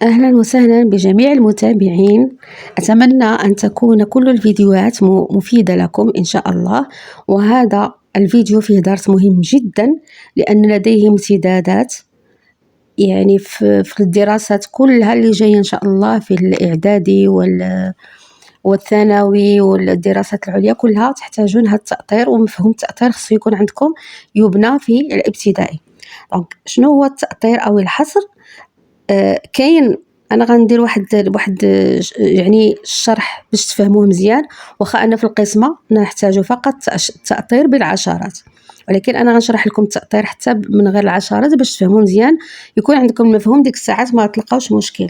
أهلا وسهلا بجميع المتابعين. أتمنى أن تكون كل الفيديوهات مفيدة لكم إن شاء الله. وهذا الفيديو فيه درس مهم جدا لأن لديه امتدادات يعني في الدراسات كلها اللي جاية إن شاء الله في الإعدادي والثانوي والدراسات العليا كلها تحتاجون هذا التأطير، ومفهوم التأطير خصو يكون عندكم يبنى في الابتدائي. دونك شنو هو التأطير أو الحصر؟ كاين انا غندير واحد يعني الشرح باش تفهموه مزيان، واخا انا في القسمه نحتاجو فقط التأطير بالعشرات، ولكن انا غنشرح لكم التأطير حتى من غير العشرات باش تفهموا مزيان، يكون عندكم المفهوم ديك الساعات ما تلقاوش مشكل.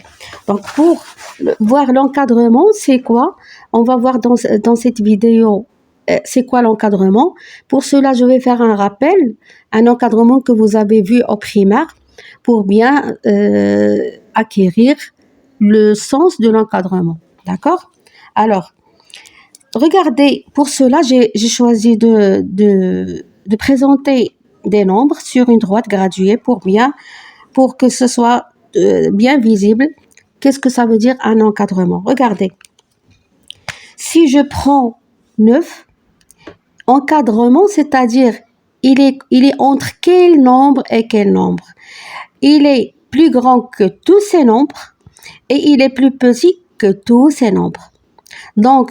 دونك pour voir l'encadrement c'est quoi, on va voir dans cette vidéo c'est quoi l'encadrement. Pour cela je vais faire un rappel, un encadrement que vous avez vu au primaire pour bien acquérir le sens de l'encadrement. D'accord? Alors, regardez, pour cela, j'ai choisi de présenter des nombres sur une droite graduée pour que ce soit bien visible. Qu'est-ce que ça veut dire un encadrement? Regardez. Si je prends 9, encadrement, c'est-à-dire il est entre quel nombre et quel nombre? Il est plus grand que tous ces nombres et il est plus petit que tous ces nombres. Donc,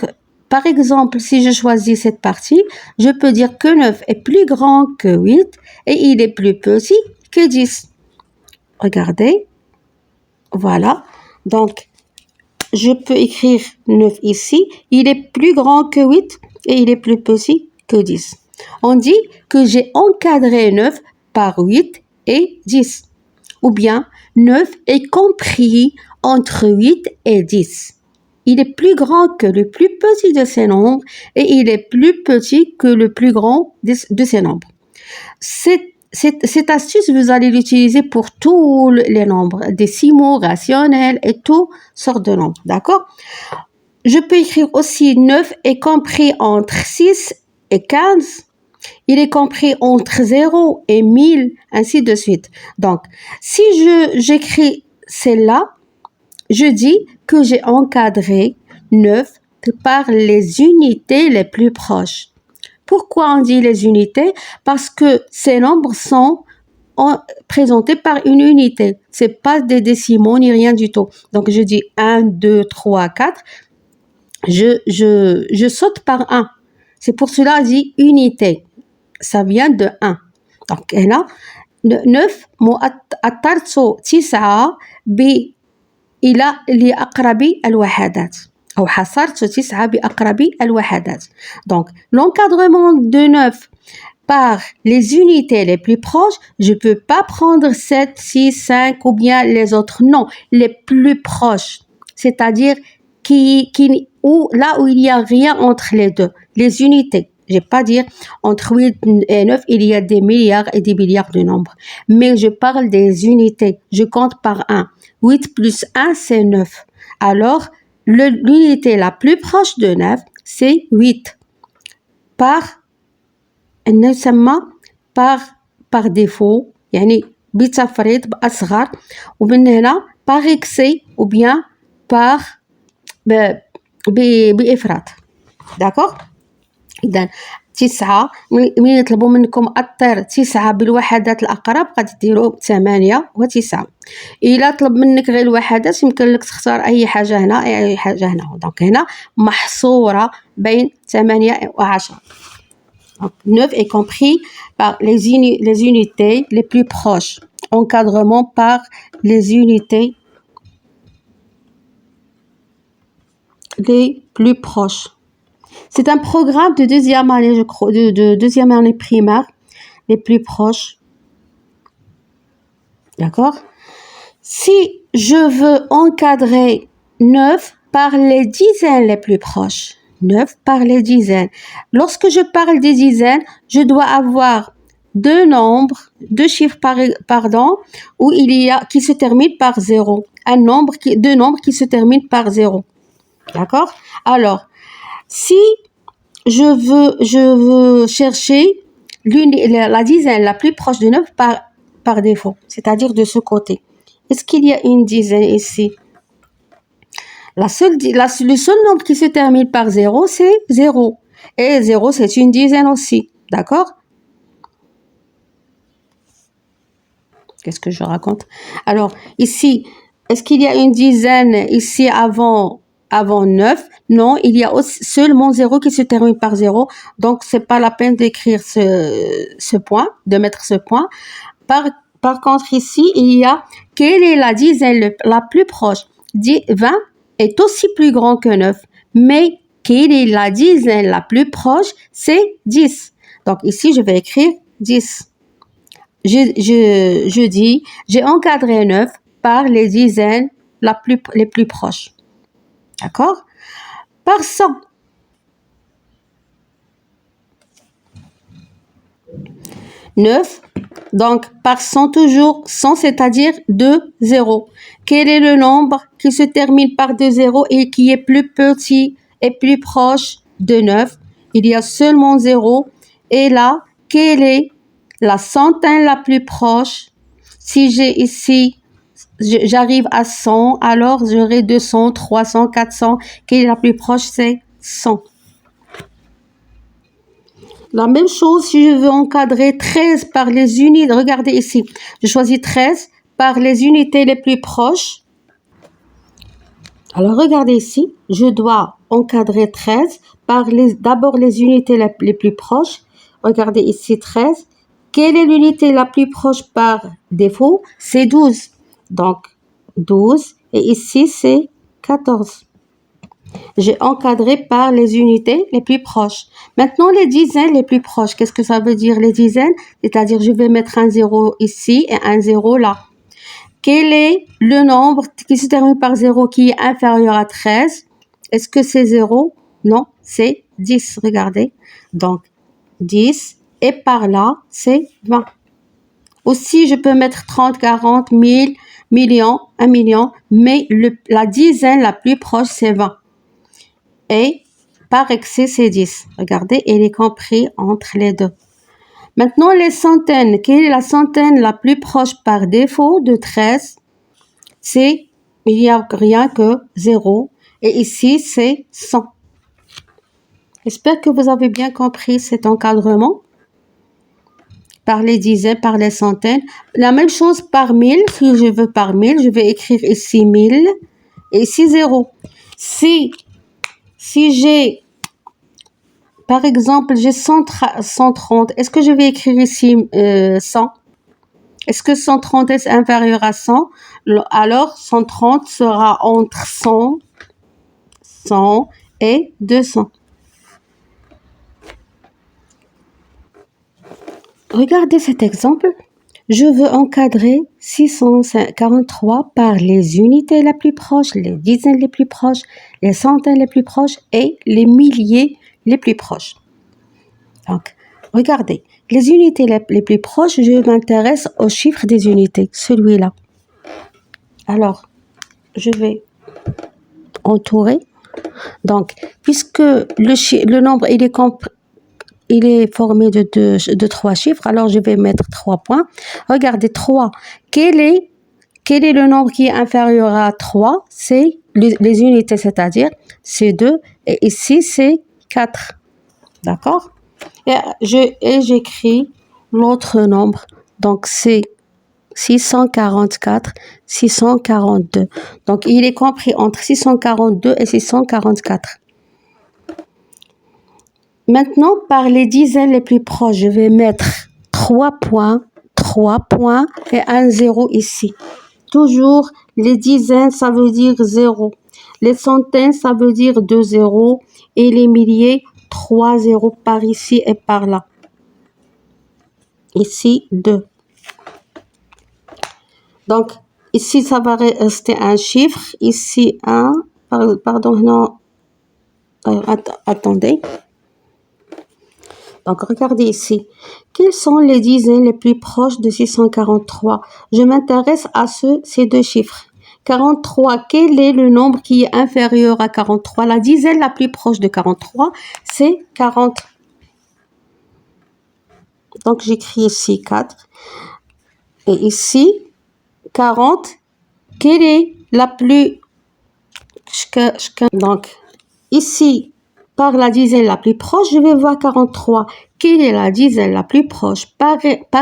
par exemple, si je choisis cette partie, je peux dire que 9 est plus grand que 8 et il est plus petit que 10. Regardez. Voilà. Donc, je peux écrire 9 ici. Il est plus grand que 8 et il est plus petit que 10. On dit que j'ai encadré 9 par 8 et 10. Ou bien 9 est compris entre 8 et 10. Il est plus grand que le plus petit de ces nombres et il est plus petit que le plus grand de ces nombres. Cette astuce, vous allez l'utiliser pour tous les nombres, décimaux, rationnels et toutes sortes de nombres. D'accord? Je peux écrire aussi 9 est compris entre 6 et 15. Il est compris entre 0 et 1000, ainsi de suite. Donc, si j'écris celle-là, je dis que j'ai encadré 9 par les unités les plus proches. Pourquoi on dit les unités? Parce que ces nombres sont présentés par une unité. C'est pas des décimaux ni rien du tout. Donc, je dis 1, 2, 3, 4. Je saute par 1. C'est pour cela qu'on dit unité. Ça vient de 1. Donc, هنا 9 أطرت 9 إلى لأقرب الوحدات أو حصرت 9 بأقرب الوحدات. Donc, l'encadrement de 9 par les unités les plus proches, je peux pas prendre 7, 6, 5 ou bien les autres. Non, les plus proches. C'est-à-dire là où il n'y a rien entre les deux. Les unités. Je vais pas dire entre 8 et 9, il y a des milliards et des milliards de nombres. Mais je parle des unités. Je compte par 1. 8 plus 1, c'est 9. Alors, l'unité la plus proche de 9, c'est 8. Par défaut, يعني بتفريط بأصغر ومن هنا par excès ou bien par بإفراط. D'accord? إذن 9 من يطلبوا منكم أطر 9 بالوحدات الأقرب غادي ديروا 8 و9. إلا طلب منك غير الوحدات يمكن لك تختار أي حاجة هنا أي حاجة هنا. دونك هنا محصورة بين 8 و10. Donc 9 est compris par les unités les plus proches. Encadrement par les unités les plus proches. C'est un programme de deuxième année, je crois, de deuxième année primaire, les plus proches. D'accord? Si je veux encadrer 9 par les dizaines les plus proches, 9 par les dizaines. Lorsque je parle des dizaines, je dois avoir deux chiffres où qui se terminent par 0. Deux nombres qui se terminent par 0. D'accord? Alors, si je veux chercher la dizaine la plus proche de 9 par défaut, c'est-à-dire de ce côté. Est-ce qu'il y a une dizaine ici? Le seul nombre qui se termine par 0, c'est 0. Et 0, c'est une dizaine aussi. D'accord? Qu'est-ce que je raconte? Alors, ici, est-ce qu'il y a une dizaine ici avant 9? Non, il y a aussi seulement 0 qui se termine par 0. Donc, c'est pas la peine d'écrire ce point, de mettre ce point. Par contre, ici, il y a quelle est la dizaine la plus proche? 20 est aussi plus grand que 9. Mais quelle est la dizaine la plus proche? C'est 10. Donc, ici, je vais écrire 10. Je dis, j'ai encadré 9 par les dizaines les plus proches. D'accord? Par 100. 9, donc par 100 toujours, 100 c'est-à-dire 2 zéros. Quel est le nombre qui se termine par 2 zéros et qui est plus petit et plus proche de 9? Il y a seulement 0. Et là, quelle est la centaine la plus proche? Si j'ai ici, j'arrive à 100, alors j'aurai 200, 300, 400. Quelle est la plus proche? C'est 100. La même chose si je veux encadrer 13 par les unités. Regardez ici, je choisis 13 par les unités les plus proches. Alors regardez ici, je dois encadrer 13 par d'abord les unités les plus proches. Regardez ici 13. Quelle est l'unité la plus proche par défaut? C'est 12. Donc 12 et ici c'est 14. J'ai encadré par les unités les plus proches. Maintenant, les dizaines les plus proches. Qu'est-ce que ça veut dire les dizaines? C'est-à-dire, je vais mettre un 0 ici et un 0 là. Quel est le nombre qui se termine par 0 qui est inférieur à 13? Est-ce que c'est 0? Non, c'est 10. Regardez. Donc, 10 et par là, c'est 20. Aussi, je peux mettre 30, 40, 1000, million, 1 million, mais la dizaine la plus proche, c'est 20. Et par excès, c'est 10. Regardez, il est compris entre les deux. Maintenant, les centaines. Quelle est la centaine la plus proche par défaut de 13? Il n'y a rien que 0. Et ici, c'est 100. J'espère que vous avez bien compris cet encadrement. Par les dizaines, par les centaines. La même chose par 1000. Si je veux par 1000, je vais écrire ici 1000 et ici 0. Si j'ai, par exemple, j'ai 130, est-ce que je vais écrire ici 100? Est-ce que 130 est inférieur à 100? Alors, 130 sera entre 100 et 200. Regardez cet exemple. Je veux encadrer 643 par les unités les plus proches, les dizaines les plus proches, les centaines les plus proches et les milliers les plus proches. Donc, regardez, les unités les plus proches, je m'intéresse au chiffre des unités, celui-là. Alors, je vais entourer. Donc, puisque le nombre il est formé de 3 chiffres, alors je vais mettre 3 points. Regardez, 3. Quel est le nombre qui est inférieur à 3? C'est les unités, c'est-à-dire c'est 2. Et ici, c'est 4. D'accord? Et j'écris l'autre nombre. Donc, c'est 644, 642. Donc, il est compris entre 642 et 644. Maintenant, par les dizaines les plus proches, je vais mettre 3 points et un 0 ici. Toujours, les dizaines, ça veut dire 0. Les centaines, ça veut dire 2 zéros. Et les milliers, 3 zéros par ici et par là. Ici, 2. Donc, ici, ça va rester un chiffre. Ici, 1. Pardon, non. Attendez. Donc, regardez ici. Quelles sont les dizaines les plus proches de 643? Je m'intéresse à ces deux chiffres. 43, quel est le nombre qui est inférieur à 43? La dizaine la plus proche de 43, c'est 40. Donc, j'écris ici 4. Et ici, 40 quelle est la plus... Donc, ici, par la dizaine la plus proche, je vais voir 43. Quelle est la dizaine la plus proche par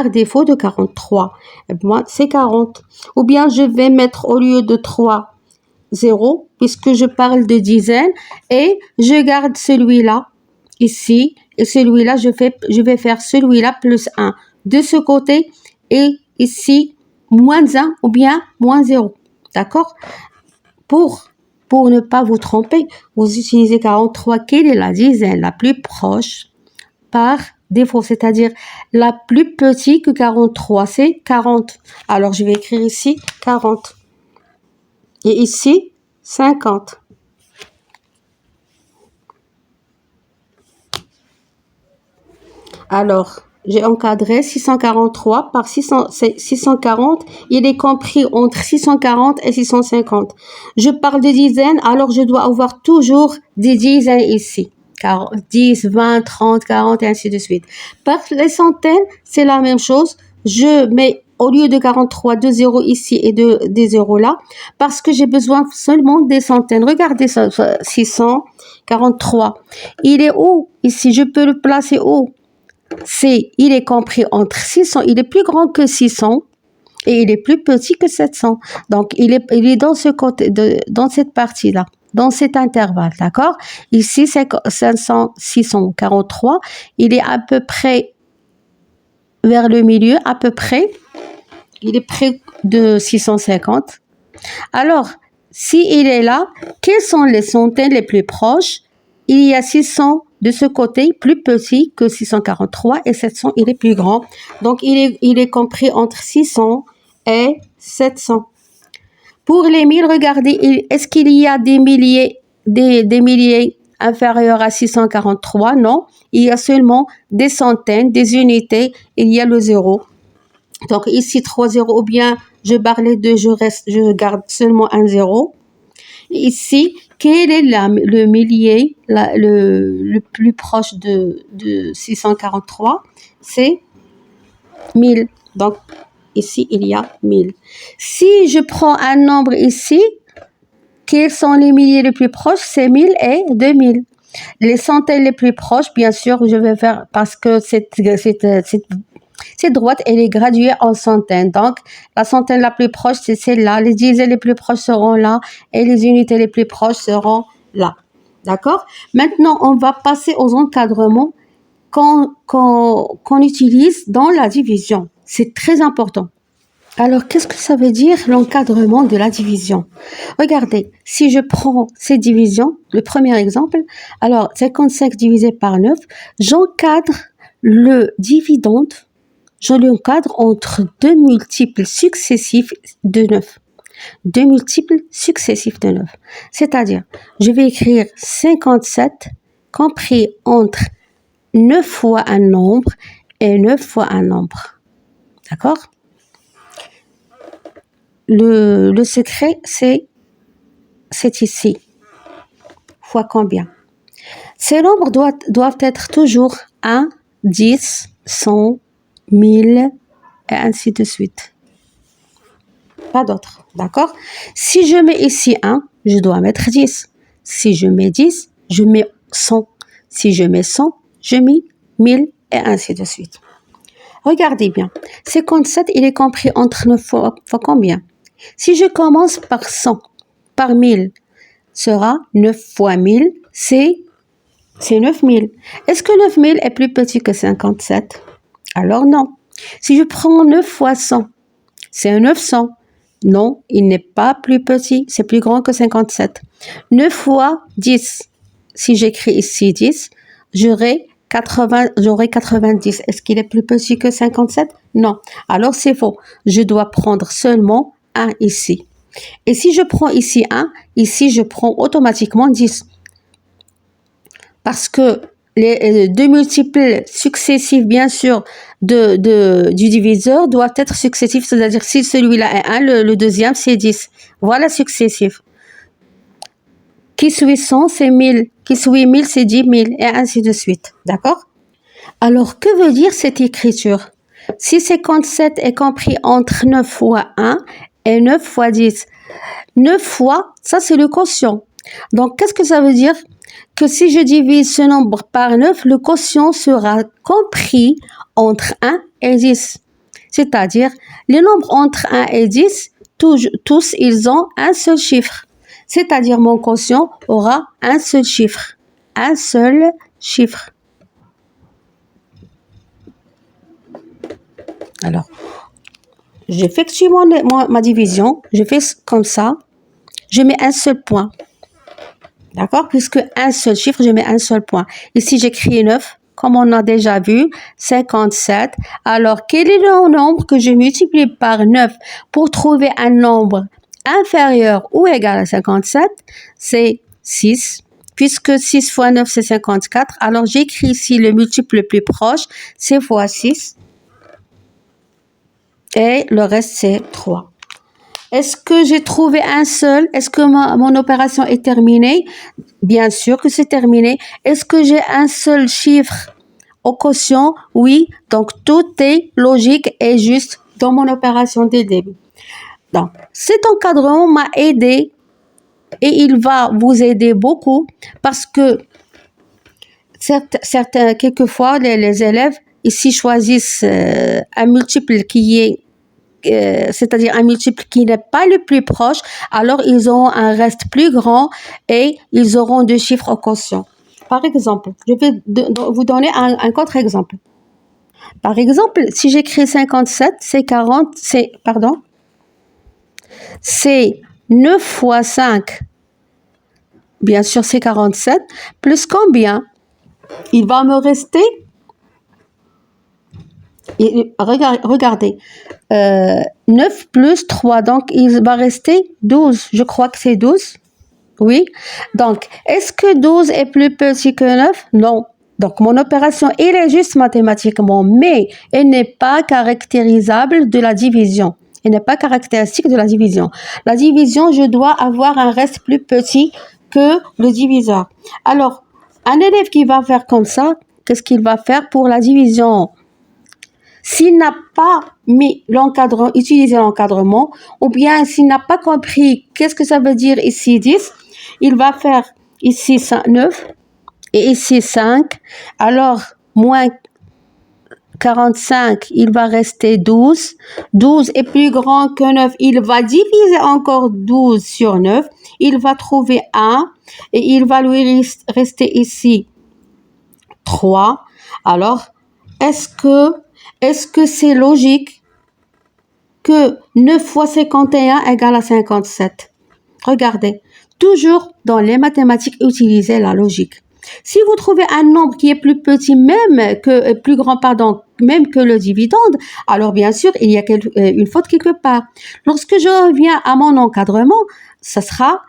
défaut de 43? Et moi, c'est 40. Ou bien, je vais mettre au lieu de 3, 0, puisque je parle de dizaines, et je garde celui-là ici, et celui-là, je vais faire celui-là plus 1 de ce côté, et ici, moins 1 ou bien moins 0. D'accord? Pour ne pas vous tromper, vous utilisez 43. Quelle est la dizaine la plus proche par défaut? C'est-à-dire la plus petite que 43, c'est 40. Alors, je vais écrire ici 40. Et ici, 50. Alors, j'ai encadré 643 par 640. Il est compris entre 640 et 650. Je parle de dizaines, alors je dois avoir toujours des dizaines ici. 10, 20, 30, 40 et ainsi de suite. Par les centaines, c'est la même chose. Je mets au lieu de 43, 2 zéros ici et des zéros là, parce que j'ai besoin seulement des centaines. Regardez ça, 643. Il est où ici? Je peux le placer où? Il est compris entre 600, il est plus grand que 600 et il est plus petit que 700. Donc, il est dans ce côté, dans cette partie-là, dans cet intervalle, d'accord? Ici, c'est 500, 643. Il est à peu près vers le milieu, à peu près. Il est près de 650. Alors, si il est là, quelles sont les centaines les plus proches? Il y a 600 de ce côté, plus petit que 643, et 700, il est plus grand. Donc, il est compris entre 600 et 700. Pour les 1000, regardez, est-ce qu'il y a des milliers inférieurs à 643? Non, il y a seulement des centaines, des unités, il y a le zéro. Donc, ici, 3 zéros, ou bien je barre les deux, je garde seulement un zéro. Ici, quel est le millier le plus proche de 643? C'est 1000. Donc, ici, il y a 1000. Si je prends un nombre ici, quels sont les milliers les plus proches? C'est 1000 et 2000. Les centaines les plus proches, bien sûr, je vais faire parce que cette droite, elle est graduée en centaines. Donc, la centaine la plus proche, c'est celle-là. Les dizaines les plus proches seront là. Et les unités les plus proches seront là. D'accord? Maintenant, on va passer aux encadrements qu'on utilise dans la division. C'est très important. Alors, qu'est-ce que ça veut dire l'encadrement de la division? Regardez, si je prends cette division, le premier exemple, alors 55 divisé par 9, j'encadre le dividende. Je l'encadre entre deux multiples successifs de 9. Deux multiples successifs de 9. C'est-à-dire, je vais écrire 57 compris entre 9 fois un nombre et 9 fois un nombre. D'accord? Le secret, c'est ici. Fois combien? Ces nombres doivent être toujours 1, 10, 100, 1000 et ainsi de suite. Pas d'autre, d'accord? Si je mets ici 1, je dois mettre 10. Si je mets 10, je mets 100. Si je mets 100, je mets 1000 et ainsi de suite. Regardez bien. 57, il est compris entre 9 fois combien? Si je commence par 100, par 1000, sera 9 fois 1000, c'est 9000. Est-ce que 9000 est plus petit que 57? Alors non. Si je prends 9 fois 100, c'est un 900. Non, il n'est pas plus petit, c'est plus grand que 57. 9 fois 10, si j'écris ici 10, j'aurai 90. Est-ce qu'il est plus petit que 57? Non. Alors c'est faux. Je dois prendre seulement 1 ici. Et si je prends ici 1, ici je prends automatiquement 10. Parce que les deux multiples successifs, bien sûr, du diviseur doivent être successifs. C'est-à-dire, si celui-là est 1, le deuxième, c'est 10. Voilà successif. Qui suit 100, c'est 1000. Qui suit 1000, c'est 10 000. Et ainsi de suite. D'accord? Alors, que veut dire cette écriture? Si 57 est compris entre 9 fois 1 et 9 fois 10, 9 fois, ça c'est le quotient. Donc, qu'est-ce que ça veut dire? Que si je divise ce nombre par 9, le quotient sera compris entre 1 et 10. C'est-à-dire, les nombres entre 1 et 10, tous, ils ont un seul chiffre. C'est-à-dire, mon quotient aura un seul chiffre. Un seul chiffre. Alors, j'effectue ma division. Je fais comme ça. Je mets un seul point. D'accord? Puisque un seul chiffre, je mets un seul point. Ici, j'écris 9. Comme on a déjà vu, 57. Alors, quel est le nombre que je multiplie par 9 pour trouver un nombre inférieur ou égal à 57? C'est 6. Puisque 6 fois 9, c'est 54. Alors, j'écris ici le multiple le plus proche. C'est fois 6. Et le reste, c'est 3. Est-ce que j'ai trouvé un seul? Est-ce que mon opération est terminée? Bien sûr que c'est terminé. Est-ce que j'ai un seul chiffre au quotient? Oui. Donc, tout est logique et juste dans mon opération dès le début. Donc, cet encadrement m'a aidé et il va vous aider beaucoup parce que quelquefois, les élèves ici choisissent un multiple qui est c'est-à-dire un multiple qui n'est pas le plus proche, alors ils auront un reste plus grand et ils auront deux chiffres au quotient. Par exemple, je vais vous donner un contre-exemple. Par exemple, si j'écris 57, c'est 9 fois 5, bien sûr c'est 47, plus combien? Il va me rester, regardez, 9 plus 3, donc il va rester 12. Je crois que c'est 12. Oui. Donc, est-ce que 12 est plus petit que 9? Non. Donc, mon opération, elle est juste mathématiquement, mais elle n'est pas caractérisable de la division. Elle n'est pas caractéristique de la division. La division, je dois avoir un reste plus petit que le diviseur. Alors, un élève qui va faire comme ça, qu'est-ce qu'il va faire pour la division? S'il n'a pas utilisé l'encadrement, ou bien s'il n'a pas compris qu'est-ce que ça veut dire ici 10, il va faire ici 9 et ici 5. Alors, moins 45, il va rester 12. 12 est plus grand que 9. Il va diviser encore 12 sur 9. Il va trouver 1 et il va lui rester ici 3. Alors, est-ce que c'est logique que 9 fois 51 égale à 57? Regardez, toujours dans les mathématiques, utilisez la logique. Si vous trouvez un nombre qui est plus petit, même que le dividende, alors bien sûr, il y a une faute quelque part. Lorsque je reviens à mon encadrement, ça sera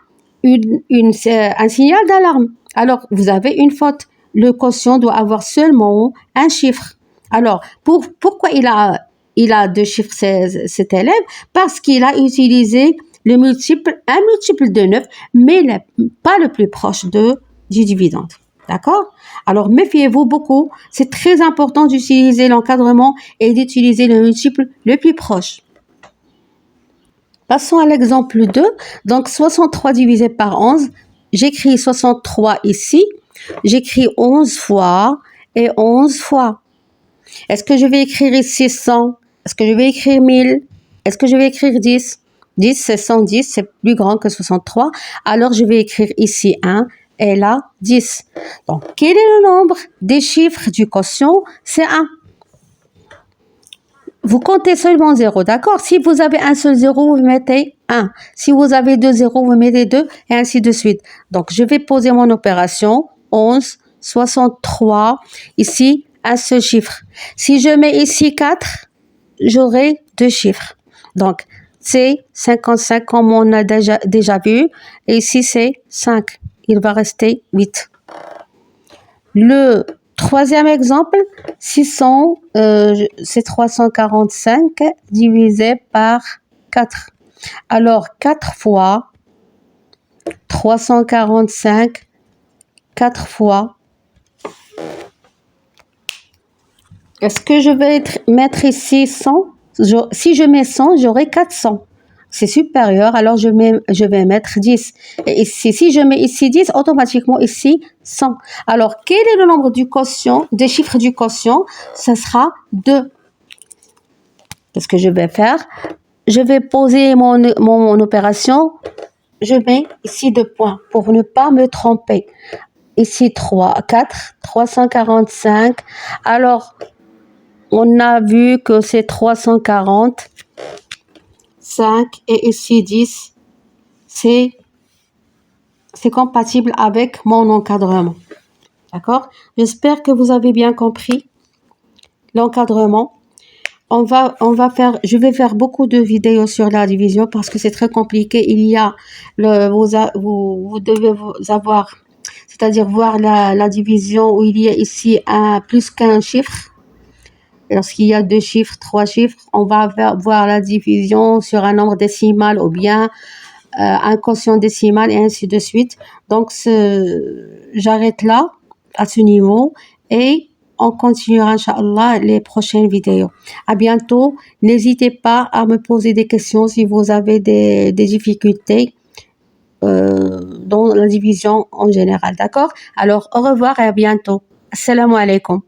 un signal d'alarme. Alors, vous avez une faute. Le quotient doit avoir seulement un chiffre. Alors, pourquoi il a deux chiffres, cet élève? Parce qu'il a utilisé un multiple de 9, mais pas le plus proche du dividende. D'accord? Alors, méfiez-vous beaucoup. C'est très important d'utiliser l'encadrement et d'utiliser le multiple le plus proche. Passons à l'exemple 2. Donc, 63 divisé par 11. J'écris 63 ici. J'écris 11 fois et 11 fois. Est-ce que je vais écrire ici 100? Est-ce que je vais écrire 1000? Est-ce que je vais écrire 10? 10, c'est 110, c'est plus grand que 63. Alors, je vais écrire ici 1 et là, 10. Donc, quel est le nombre des chiffres du quotient? C'est 1. Vous comptez seulement 0, d'accord? Si vous avez un seul 0, vous mettez 1. Si vous avez 2 0, vous mettez 2 et ainsi de suite. Donc, je vais poser mon opération. 11, 63. Ici, un seul chiffre. Si je mets ici 4, j'aurai 2 chiffres. Donc, c'est 55 comme on a déjà vu. Et ici, c'est 5. Il va rester 8. Le troisième exemple, 600, c'est 345 divisé par 4. Alors, 4 fois 345, 4 fois. Est-ce que je vais mettre ici 100? Si je mets 100, j'aurai 400. c'est supérieur, alors je vais mettre 10. Et ici, si je mets ici 10, automatiquement ici 100. Alors, quel est le nombre du quotient, des chiffres du quotient? Ça sera 2. Qu'est-ce que je vais faire? Je vais poser mon opération. Je mets ici 2 points pour ne pas me tromper. Ici 4, 345. Alors, on a vu que c'est 340. 5 et ici 10, c'est compatible avec mon encadrement. D'accord? J'espère que vous avez bien compris l'encadrement. Je vais faire beaucoup de vidéos sur la division parce que c'est très compliqué. Il y a vous devez avoir, c'est-à-dire voir la division où il y a ici plus qu'un chiffre. Lorsqu'il y a 2 chiffres, 3 chiffres, on va voir la division sur un nombre décimal ou bien un quotient décimal et ainsi de suite. Donc, j'arrête là, à ce niveau, et on continuera, Inch'Allah, les prochaines vidéos. À bientôt. N'hésitez pas à me poser des questions si vous avez des difficultés dans la division en général. D'accord? Alors, au revoir et à bientôt. Assalamu alaikum.